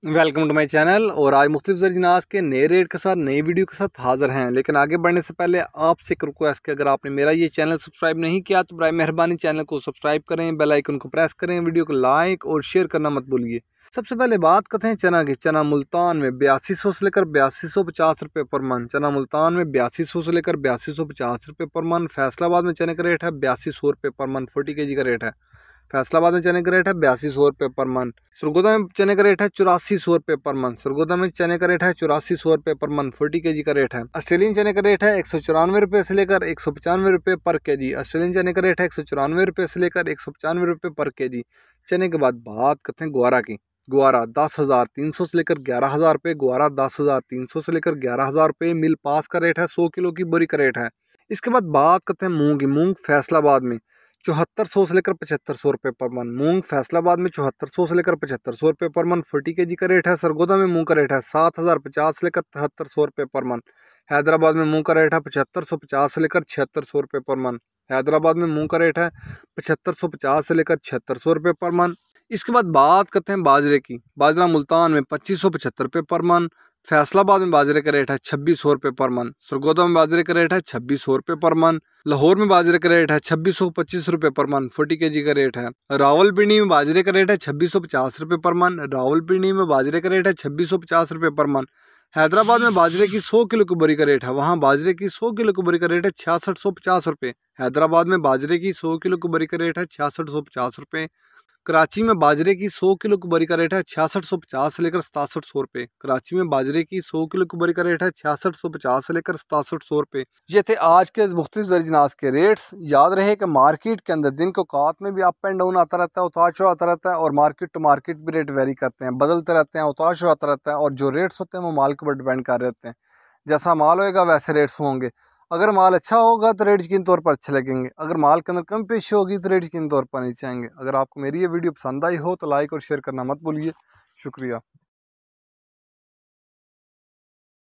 Welcome to my channel. और आज मुख्तलिफ ज़रअजनास के नए रेट के साथ नई वीडियो के साथ हाज़िर हैं। लेकिन आगे बढ़ने से पहले आपसे एक रिक्वेस्ट कि अगर आपने मेरा ये चैनल सब्सक्राइब नहीं किया तो बराए मेहरबानी चैनल को सब्सक्राइब करें, बेल आइकन को प्रेस करें, वीडियो को लाइक और शेयर करना मत भूलिए। सबसे पहले बात करते हैं चना की। चना मुल्तान में 8200 से लेकर 8250 रुपये पर मन। चना मुल्तान में 8200 से लेकर 8250 रुपये पर मन। फैसलाबाद में चने का रेट है 8200 रुपये पर मन। 40 kg का रेट है। फैसलाबाद में चने का रेट है 8200 रुपये पर मन। सरगोदा में चने का रेट है 8400 रुपये पर मन। सरगोदा में चने का रेट है 8400 रुपये पर मन। 40 kg का रेट है। ऑस्ट्रेलियन चने का रेट है 194 रुपये से लेकर 195 रुपये पर केजी। ऑस्ट्रेलियन चने का रेट है 194 रुपये से लेकर 195 रुपये पर केजी। चने के बाद बात करते हैं ग्वारा की। ग्वारा 10,300 से लेकर 11,000 रुपये। ग्वारा 10,300 से लेकर 11,000 रुपये। मिल पास का रेट है। 100 किलो की बोरी का रेट है। इसके बाद बात करते हैं मूंग की। मूंग फैसलाबाद में 7400 से लेकर 7500 रुपये पर मन। मूंग फैसलाबाद में 7400 से लेकर 7500 रुपये पर मन। 40 kg का रेट है। सरगोदा में मूंग का रेट है 7050 से लेकर 7300 रुपये पर मन। हैदराबाद में मूंग का रेट है 7550 से लेकर 7600 रुपये पर मन। हैदराबाद में मूंग का रेट है 7550 से लेकर 7600 रुपये पर मन। इसके बाद बात करते हैं बाजरे की। बाजरा मुल्तान में 2575 रुपये पर मन। फैसलाबाद में बाजरे का रेट है 2600 रुपये पर मन। सरगोदा में बाजरे का रेट है 2600 रुपये पर मन। लाहौर में बाजरे का रेट है 2625 रुपये पर मन। 40 kg का रेट है। रावलपिंडी में बाजरे का रेट है 2650 रुपये पर मन। रावलपिंडी में बाजरे का रेट है 2650 रुपये पर मन। हैदराबाद में बाजरे की 100 किलो की बोरी का रेट है। वहाँ बाजरे की 100 किलो की बोरी का रेट है 6650 रुपये। हैदराबाद में बाजरे की 100 किलो की बोरी का रेट है 6650 रुपये। कराची में बाजरे की 100 किलो की बोरी का रेट है 6650 से लेकर 6700 रुपये। कराची में बाजरे की 100 किलो की बोरी का रेट है 6650 से लेकर 6700 रुपये। ये थे आज के मुख्तलिफ ज़रअजनास के रेट्स। याद रहे कि मार्केट के अंदर दिन को औकात में भी अप एंड डाउन आता रहता है, उतार चढ़ाव आता रहता है, और मार्केट टू मार्केट भी रेट वेरी करते हैं, बदलते रहते हैं, उतार चढ़ाव आता रहता है। और जो रेट्स होते हैं वो माल के ऊपर डिपेंड कर रहे होते हैं। जैसा माल होएगा वैसे रेट्स होंगे। अगर माल अच्छा होगा तो रेट यकीन तौर पर अच्छे लगेंगे। अगर माल के अंदर कम पेशी होगी तो रेट यकीन तौर पर नीचे आएंगे। अगर आपको मेरी ये वीडियो पसंद आई हो तो लाइक और शेयर करना मत भूलिए। शुक्रिया।